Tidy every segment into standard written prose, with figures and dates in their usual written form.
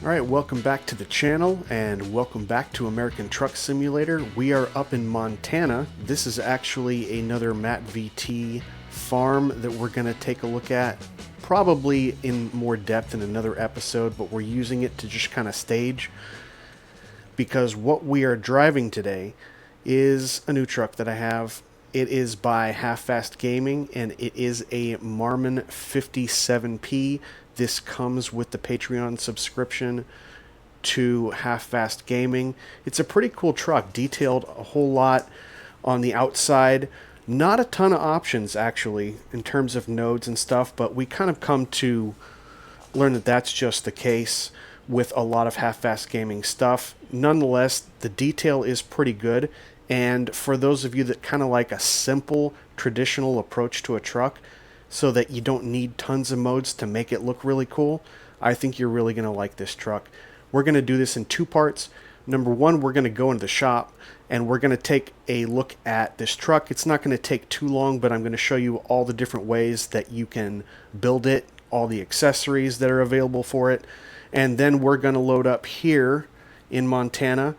Alright, welcome back to the channel and welcome back to American Truck Simulator. We are up in Montana. This is actually another MattVT farm that we're going to take a look at, probably in more depth in another episode, but we're using it to just kind of stage, because what we are driving today is a new truck that I have. It is by HatreyuGaming and it is a Marmon 57p. This comes with the Patreon subscription to HatreyuGaming. It's a pretty cool truck, detailed a whole lot on the outside. Not a ton of options actually in terms of nodes and stuff, but we kind of come to learn that that's just the case with a lot of HatreyuGaming stuff. Nonetheless, the detail is pretty good, and for those of you that kind of like a simple traditional approach to a truck, so that you don't need tons of modes to make it look really cool, I think you're really going to like this truck. We're going to do this in two parts. Number one, we're going to go into the shop and we're going to take a look at this truck. It's not going to take too long, but I'm going to show you all the different ways that you can build it, all the accessories that are available for it. And then we're going to load up here in Montana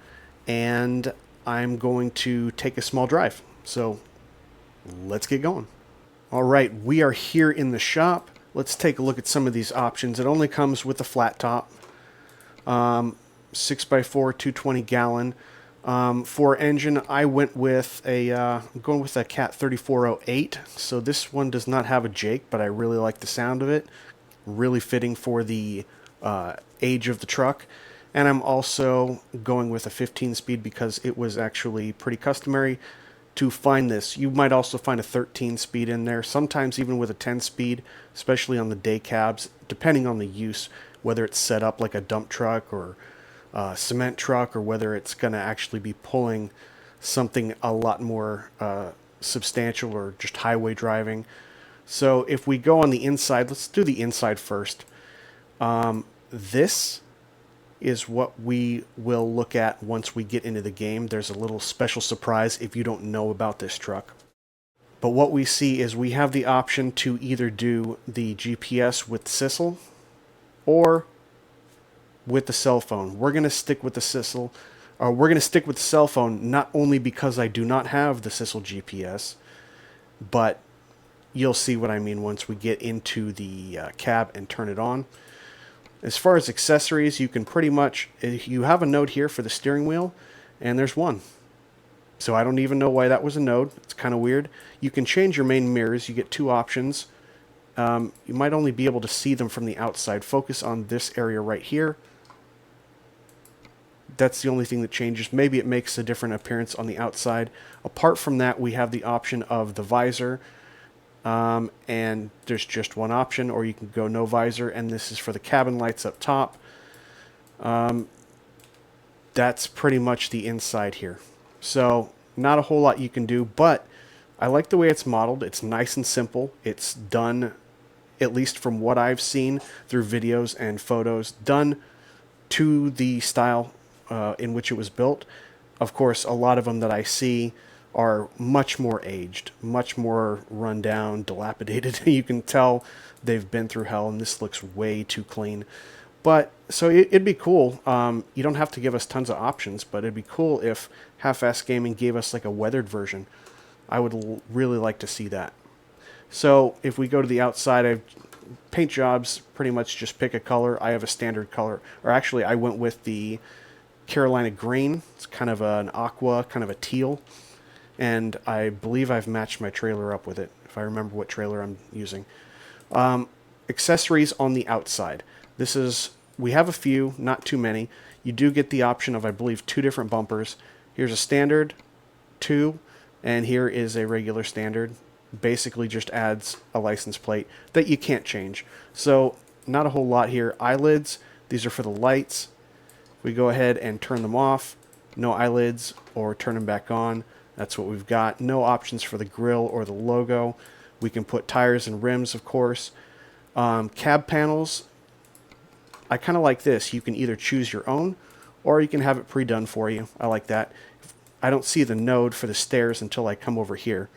and I'm going to take a small drive. So let's get going. All right, we are here in the shop. Let's take a look at some of these options. It only comes with a flat top, 6x4, 220 gallon. For engine, I went with I'm going with a Cat 3408. So this one does not have a Jake, but I really like the sound of it. Really fitting for the age of the truck. And I'm also going with a 15-speed because it was actually pretty customary to find this. You might also find a 13-speed in there, sometimes even with a 10-speed, especially on the day cabs, depending on the use, whether it's set up like a dump truck or a cement truck, or whether it's going to actually be pulling something a lot more substantial or just highway driving. So if we go on the inside, let's do the inside first. This is what we will look at once we get into the game. There's a little special surprise if you don't know about this truck. But what we see is we have the option to either do the GPS with Sissel or with the cell phone. We're going to stick with the Sissel, or we're going to stick with the cell phone, not only because I do not have the Sissel GPS, but you'll see what I mean once we get into the cab and turn it on. As far as accessories, you can pretty much, you have a node here for the steering wheel, and there's one. So I don't even know why that was a node. It's kind of weird. You can change your main mirrors. You get two options. You might only be able to see them from the outside. Focus on this area right here. That's the only thing that changes. Maybe it makes a different appearance on the outside. Apart from that, we have the option of the visor. And there's just one option, or you can go no visor, and this is for the cabin lights up top. That's pretty much the inside here. So not a whole lot you can do, but I like the way it's modeled. It's nice and simple. It's done, at least from what I've seen through videos and photos, done to the style in which it was built. Of course, a lot of them that I see are much more aged, much more run down, dilapidated. You can tell they've been through hell, and this looks way too clean. But so it'd be cool. You don't have to give us tons of options, but it'd be cool if HatreyuGaming gave us like a weathered version. I would really like to see that. So if we go to the outside, paint jobs, pretty much just pick a color. I have a standard color, or actually I went with the Carolina green. It's kind of an aqua, kind of a teal. And I believe I've matched my trailer up with it, if I remember what trailer I'm using. Accessories on the outside. We have a few, not too many. You do get the option of, I believe, two different bumpers. Here's a standard, two, and here is a regular standard. Basically just adds a license plate that you can't change. So not a whole lot here. Eyelids, these are for the lights. We go ahead and turn them off. No eyelids, or turn them back on. That's what we've got. No options for the grill or the logo. We can put tires and rims, of course. Cab panels, I kind of like this. You can either choose your own, or you can have it pre-done for you. I like that. I don't see the node for the stairs until I come over here.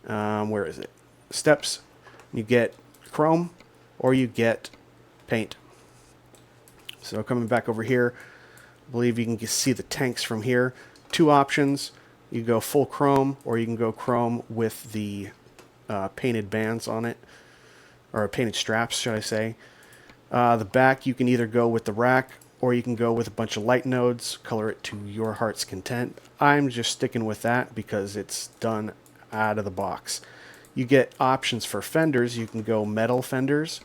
Where is it? Steps. You get chrome, or you get paint. So coming back over here, I believe you can see the tanks from here. Two options. You go full chrome, or you can go chrome with the painted bands on it, or painted straps, should I say. The back, you can either go with the rack, or you can go with a bunch of light nodes, color it to your heart's content. I'm just sticking with that because it's done out of the box. You get options for fenders. You can go metal fenders.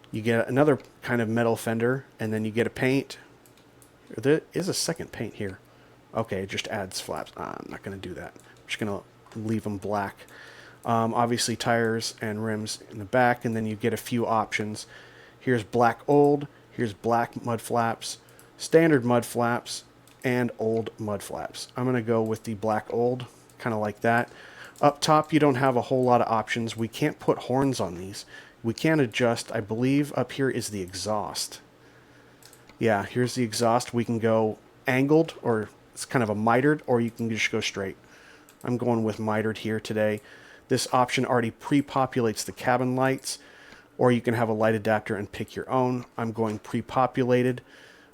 You get another kind of metal fender, and then you get a paint. There is a second paint here. Okay, it just adds flaps. I'm not going to do that. I'm just going to leave them black. Obviously tires and rims in the back, and then you get a few options. Here's black old, here's black mud flaps, standard mud flaps, and old mud flaps. I'm going to go with the black old, kind of like that. Up top, you don't have a whole lot of options. We can't put horns on these. We can adjust, I believe up here is the exhaust. Yeah, here's the exhaust. We can go angled, or it's kind of a mitered, or you can just go straight. I'm going with mitered here today. This option already pre-populates the cabin lights, or you can have a light adapter and pick your own. I'm going pre-populated.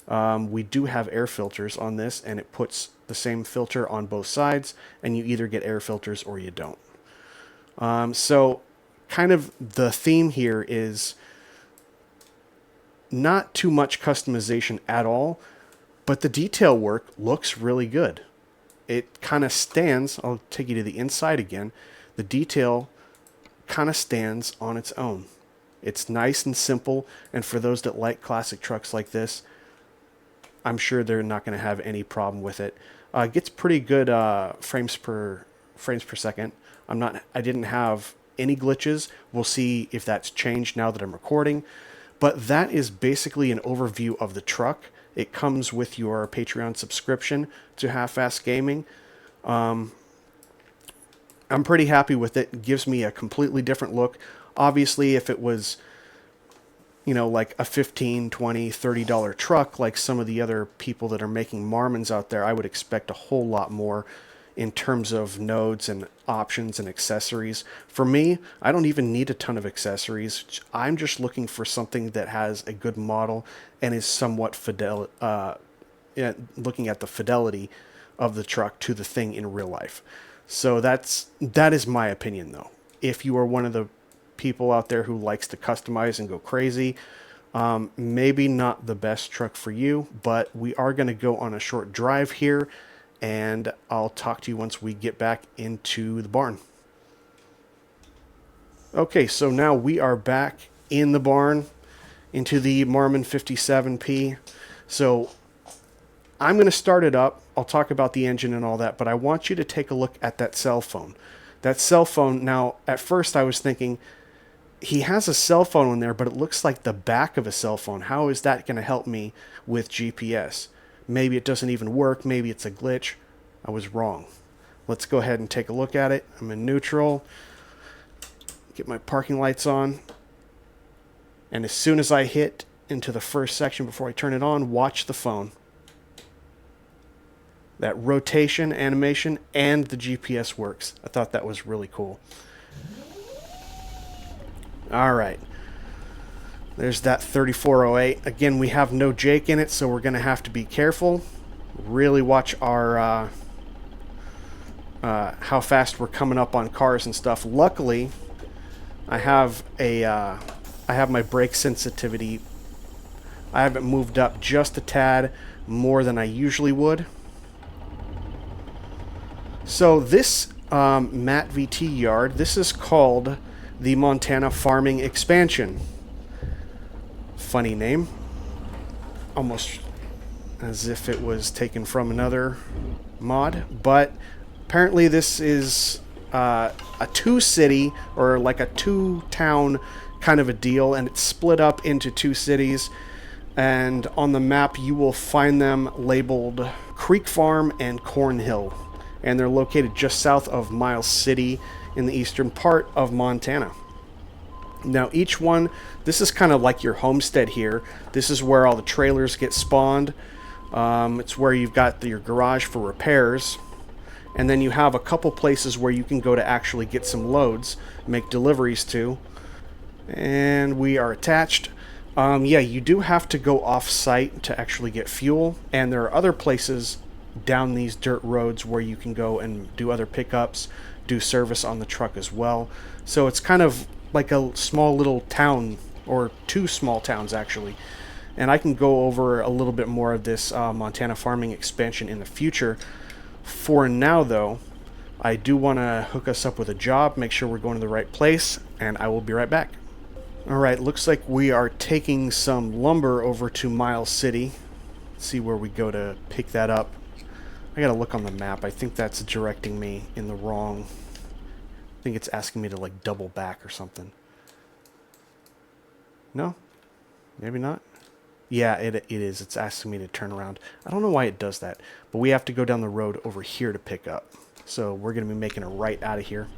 We do have air filters on this, and it puts the same filter on both sides, and you either get air filters or you don't. So kind of the theme here is not too much customization at all, but the detail work looks really good. It kind of stands. I'll take you to the inside again. The detail kind of stands on its own. It's nice and simple, and for those that like classic trucks like this, I'm sure they're not going to have any problem with it. It gets pretty good frames per second. I didn't have any glitches. We'll see if that's changed now that I'm recording. But that is basically an overview of the truck. It comes with your Patreon subscription to Half-Assed Gaming. I'm pretty happy with it. It gives me a completely different look. Obviously, if it was, like a $15, $20, $30 truck, like some of the other people that are making Marmons out there, I would expect a whole lot more in terms of nodes and options and accessories. For me, I don't even need a ton of accessories. I'm just looking for something that has a good model and is somewhat looking at the fidelity of the truck to the thing in real life. So that is my opinion, though. If you are one of the people out there who likes to customize and go crazy, maybe not the best truck for you, but we are going to go on a short drive here, and I'll talk to you once we get back into the barn. Okay, so now we are back in the barn into the Marmon 57p. So I'm going to start it up. I'll talk about the engine and all that, but I want you to take a look at that cell phone. That cell phone, now, at first I was thinking, he has a cell phone in there, but it looks like the back of a cell phone. How is that going to help me with GPS? Maybe it doesn't even work. Maybe it's a glitch. I was wrong. Let's go ahead and take a look at it. I'm in neutral. Get my parking lights on. And as soon as I hit into the first section before I turn it on, watch the phone. That rotation animation and the GPS works. I thought that was really cool. All right. There's that 3408. Again, we have no Jake in it, so we're going to have to be careful. Really watch our how fast we're coming up on cars and stuff. Luckily, I have my brake sensitivity. I have it moved up just a tad more than I usually would. So this MattVT yard, this is called the Montana Farming Expansion. Funny name. Almost as if it was taken from another mod. But apparently this is a two-city, or like a two-town kind of a deal, and it's split up into two cities. And on the map you will find them labeled Creek Farm and Corn Hill. And they're located just south of Miles City in the eastern part of Montana. Now each one, this is kind of like your homestead here. This is where all the trailers get spawned. It's where you've got your garage for repairs. And then you have a couple places where you can go to actually get some loads, make deliveries to. And we are attached. Yeah, you do have to go off-site to actually get fuel, and there are other places down these dirt roads where you can go and do other pickups, do service on the truck as well. So it's kind of like a small little town, or two small towns actually. And I can go over a little bit more of this Montana farming expansion in the future. For now, though, I do want to hook us up with a job, make sure we're going to the right place, and I will be right back. Alright, looks like we are taking some lumber over to Miles City. Let's see where we go to pick that up. I gotta look on the map. I think that's directing me in the wrong... I think it's asking me to like double back or something. No? Maybe not? Yeah, it is. It's asking me to turn around. I don't know why it does that, but we have to go down the road over here to pick up. So we're gonna be making a right out of here.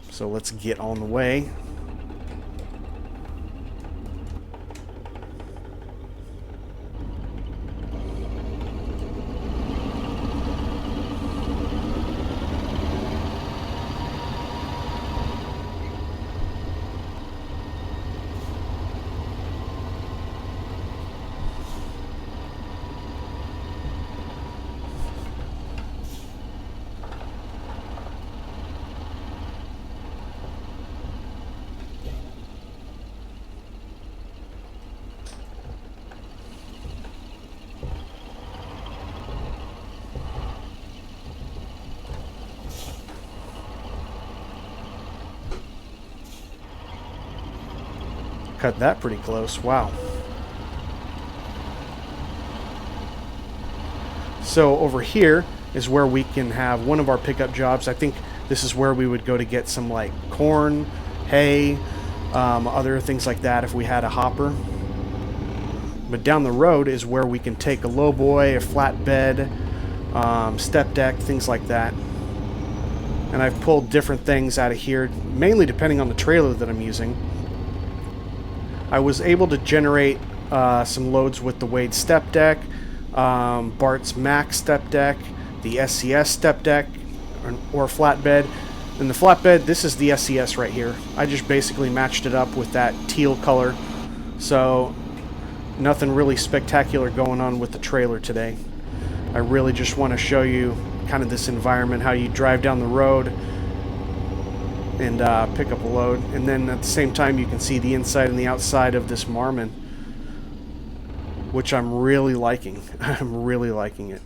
So let's get on the way. Cut that pretty close. Wow. So over here is where we can have one of our pickup jobs. I think this is where we would go to get some like corn, hay, other things like that if we had a hopper. But down the road is where we can take a lowboy, a flatbed, step deck, things like that. And I've pulled different things out of here, mainly depending on the trailer that I'm using. I was able to generate some loads with the Wade step deck, Bart's Max step deck, the SCS step deck, or flatbed. And the flatbed, this is the SCS right here. I just basically matched it up with that teal color. So nothing really spectacular going on with the trailer today. I really just want to show you kind of this environment, how you drive down the road and pick up a load, and then at the same time you can see the inside and the outside of this Marmon, which I'm really liking. I'm really liking it.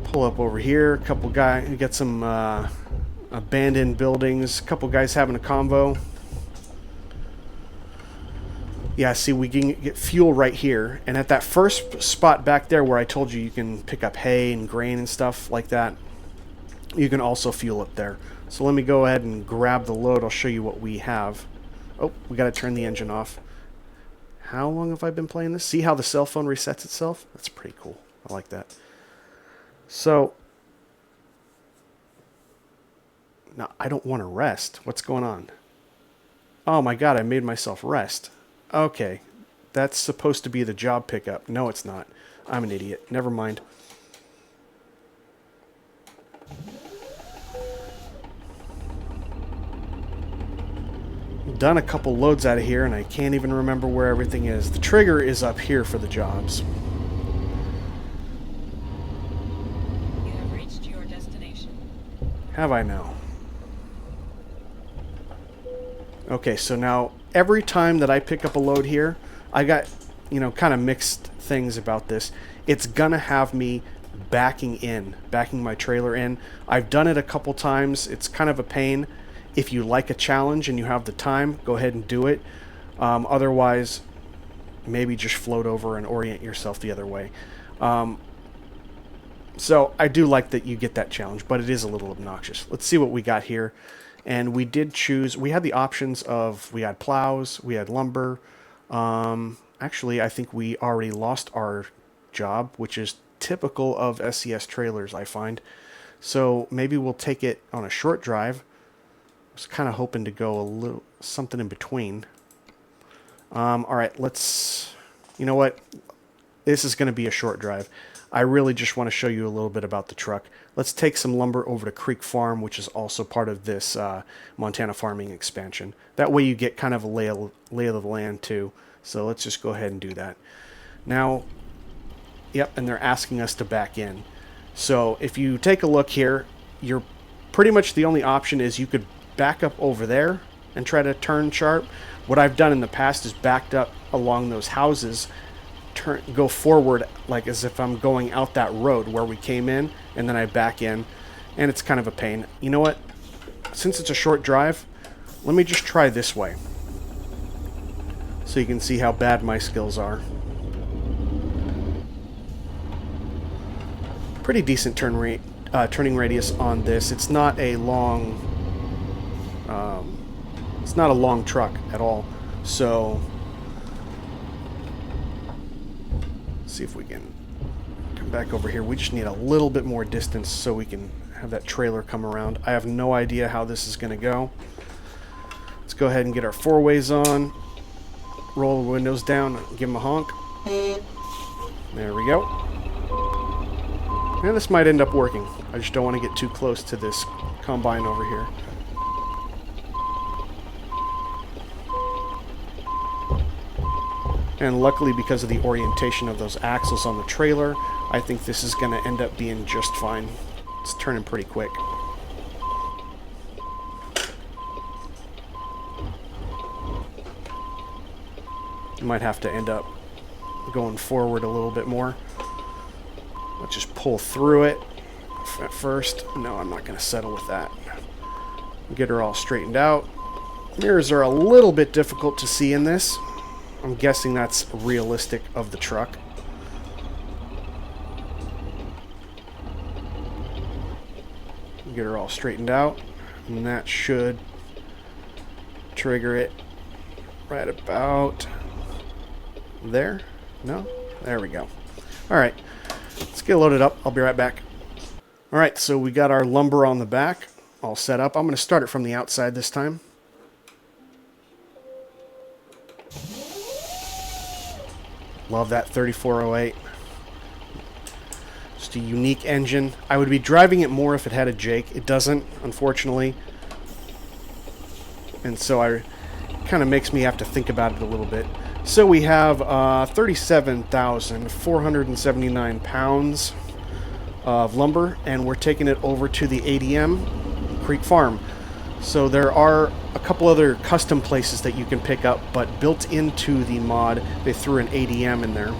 Pull up over here, a couple guys, we got some abandoned buildings, a couple guys having a convo. Yeah, see, we can get fuel right here. And at that first spot back there where I told you you can pick up hay and grain and stuff like that, you can also fuel up there. So let me go ahead and grab the load. I'll show you what we have. Oh, we got to turn the engine off. How long have I been playing this? See how the cell phone resets itself? That's pretty cool. I like that. So, now I don't want to rest. What's going on? Oh my god, I made myself rest. Okay, that's supposed to be the job pickup. No, it's not. I'm an idiot. Never mind. Done a couple loads out of here, and I can't even remember where everything is. The trigger is up here for the jobs. You have reached your destination. Have I now? Okay, so now every time that I pick up a load here, I got, you know, kind of mixed things about this. It's gonna have me backing my trailer in. I've done it a couple times. It's kind of a pain. If you like a challenge and you have the time, go ahead and do it. Otherwise, maybe just float over and orient yourself the other way. So I do like that you get that challenge, but it is a little obnoxious. Let's see what we got here. And we did choose, we had the options of, we had plows, we had lumber. Actually, I think we already lost our job, which is typical of SCS trailers, I find. So maybe we'll take it on a short drive. I was kind of hoping to go a little, something in between. All right, let's, you know what? this is going to be a short drive. I really just want to show you a little bit about the truck. Let's take some lumber over to Creek Farm, which is also part of this Montana farming expansion. That way you get kind of a lay of the land too. So let's just go ahead and do that. Now, yep, and they're asking us to back in. So if you take a look here, you're pretty much the only option is you could back up over there and try to turn sharp. What I've done in the past is backed up along those houses, go forward like as if I'm going out that road where we came in, and then I back in, and it's kind of a pain. You know what? Since it's a short drive, let me just try this way so you can see how bad my skills are. Pretty decent turning radius on this. It's not a long truck at all. So let's see if we can come back over here. We just need a little bit more distance so we can have that trailer come around. I have no idea how this is going to go. Let's go ahead and get our four-ways on. Roll the windows down, give them a honk. There we go. And this might end up working. I just don't want to get too close to this combine over here. And luckily, because of the orientation of those axles on the trailer, I think this is going to end up being just fine. It's turning pretty quick. Might have to end up going forward a little bit more. Let's just pull through it at first. No, I'm not going to settle with that. Get her all straightened out. Mirrors are a little bit difficult to see in this. I'm guessing that's realistic of the truck. Get her all straightened out, and that should trigger it right about there. No? There we go. Alright, let's get loaded up. I'll be right back. Alright, so we got our lumber on the back all set up. I'm going to start it from the outside this time. Love that 3408. Just a unique engine. I would be driving it more if it had a Jake. It doesn't, unfortunately. And so it kind of makes me have to think about it a little bit. So we have 37,479 pounds of lumber, and we're taking it over to the ADM Creek Farm. So there are a couple other custom places that you can pick up, but built into the mod, they threw an ADM in there.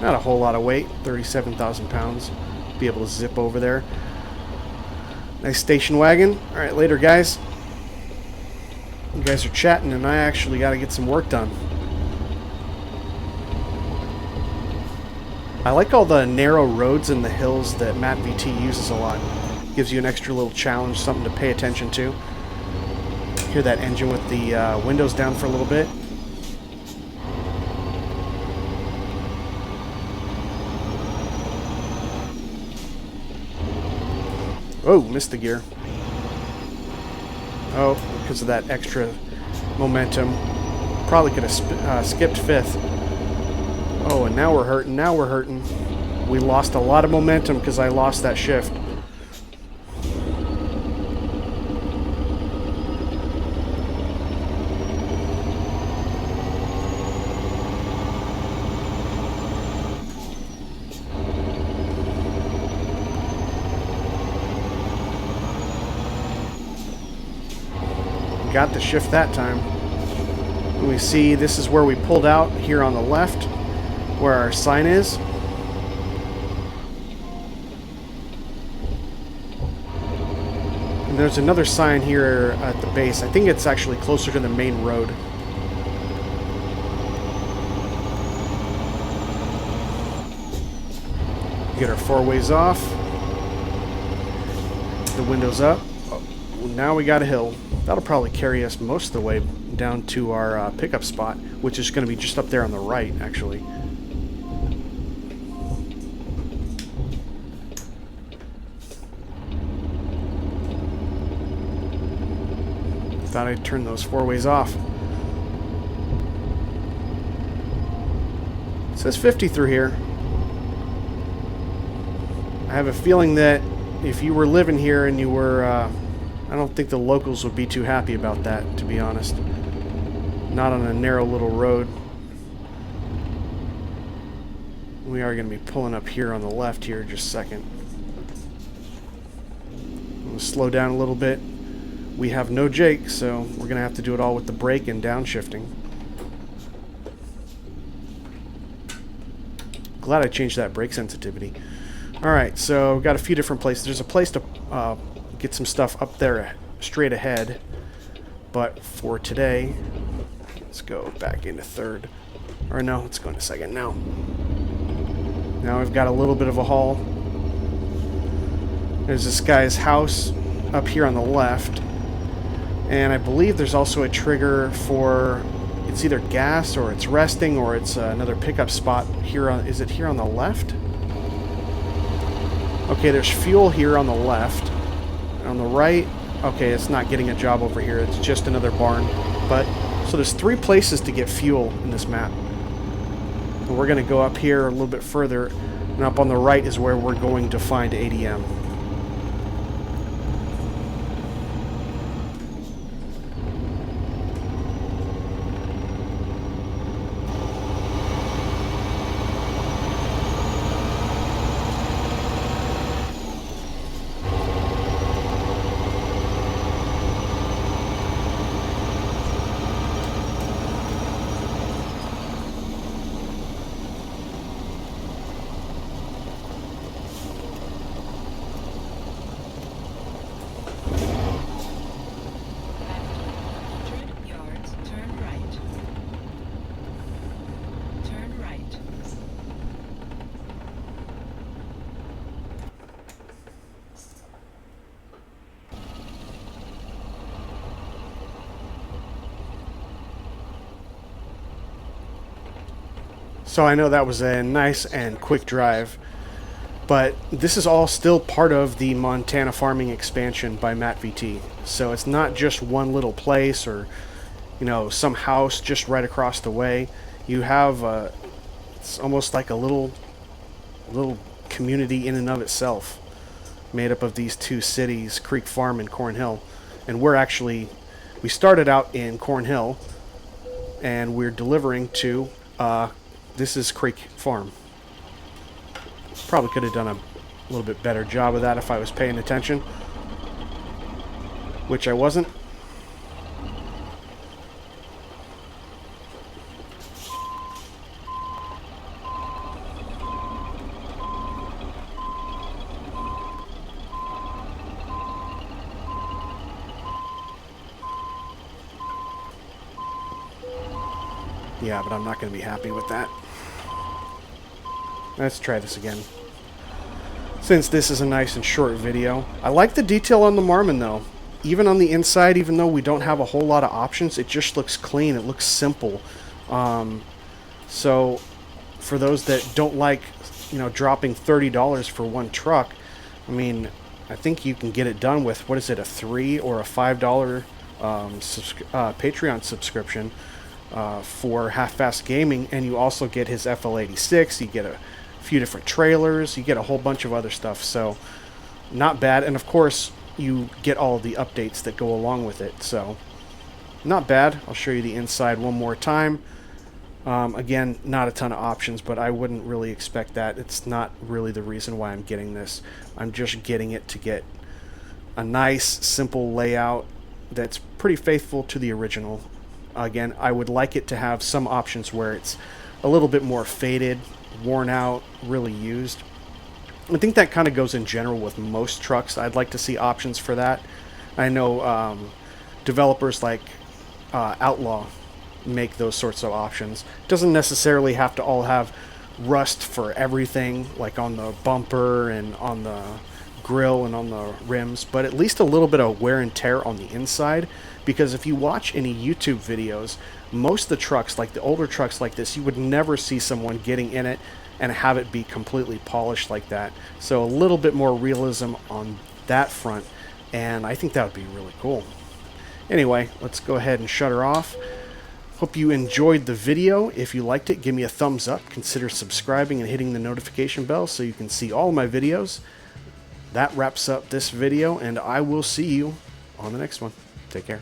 Not a whole lot of weight, 37,000 pounds. Be able to zip over there. Nice station wagon. Alright, later guys. You guys are chatting and I actually got to get some work done. I like all the narrow roads and the hills that MattVT uses a lot. Gives you an extra little challenge, something to pay attention to. Hear that engine with the windows down for a little bit. Oh, missed the gear. Oh, because of that extra momentum. Probably could have skipped fifth. Oh, and now we're hurting. Now we're hurting. We lost a lot of momentum because I lost that shift. Got the shift that time. And we see this is where we pulled out here on the left, where our sign is. And there's another sign here at the base. I think it's actually closer to the main road. Get our four ways off. The windows up. Oh, now we got a hill. That'll probably carry us most of the way down to our pickup spot, which is going to be just up there on the right, actually. Thought I'd turn those four ways off. says 50 through here. I have a feeling that if you were living here and you were, I don't think the locals would be too happy about that, to be honest. Not on a narrow little road. We are going to be pulling up here on the left here in just a second. I'm going to slow down a little bit. We have no Jake, so we're going to have to do it all with the brake and downshifting. Glad I changed that brake sensitivity. Alright, so we've got a few different places. There's a place to get some stuff up there straight ahead. But for today, let's go back into third. Or no, let's go into second now. Now we've got a little bit of a haul. There's this guy's house up here on the left. And I believe there's also a trigger for, it's either gas or it's resting or it's another pickup spot here on, is it here on the left? Okay, there's fuel here on the left. On the right, okay, it's not getting a job over here. It's just another barn. But, so there's 3 places to get fuel in this map. And we're going to go up here a little bit further. And up on the right is where we're going to find ADM. So I know that was a nice and quick drive, but this is all still part of the Montana farming expansion by MattVT. So it's not just one little place or, you know, some house just right across the way. You have, it's almost like a little community in and of itself, made up of these 2 cities, Creek Farm and Cornhill. And we started out in Cornhill, and we're delivering to, this is Creek Farm. Probably could have done a little bit better job of that if I was paying attention, which I wasn't. Yeah, but I'm not going to be happy with that. Let's try this again. Since this is a nice and short video. I like the detail on the Marmon though. Even on the inside, even though we don't have a whole lot of options, it just looks clean. It looks simple. So for those that don't like, you know, dropping $30 for one truck, I mean, I think you can get it done with, what is it, a $3 or a $5 Patreon subscription for Half-Fast Gaming, and you also get his FL86, you get a few different trailers, you get a whole bunch of other stuff, so not bad. And of course you get all of the updates that go along with it, so not bad. I'll show you the inside one more time. Again, not a ton of options, but I wouldn't really expect that. It's not really the reason why I'm getting this. I'm just getting it to get a nice simple layout that's pretty faithful to the original. Again, I would like it to have some options where it's a little bit more faded, worn out, really used. I think that kind of goes in general with most trucks. I'd like to see options for that. I know developers like Outlaw make those sorts of options. Doesn't necessarily have to all have rust for everything, like on the bumper and on the grill and on the rims, but at least a little bit of wear and tear on the inside. Because if you watch any YouTube videos, most of the trucks, like the older trucks like this, you would never see someone getting in it and have it be completely polished like that. So a little bit more realism on that front, and I think that would be really cool. Anyway, let's go ahead and shut her off. Hope you enjoyed the video. If you liked it, give me a thumbs up. Consider subscribing and hitting the notification bell so you can see all my videos. That wraps up this video, and I will see you on the next one. Take care.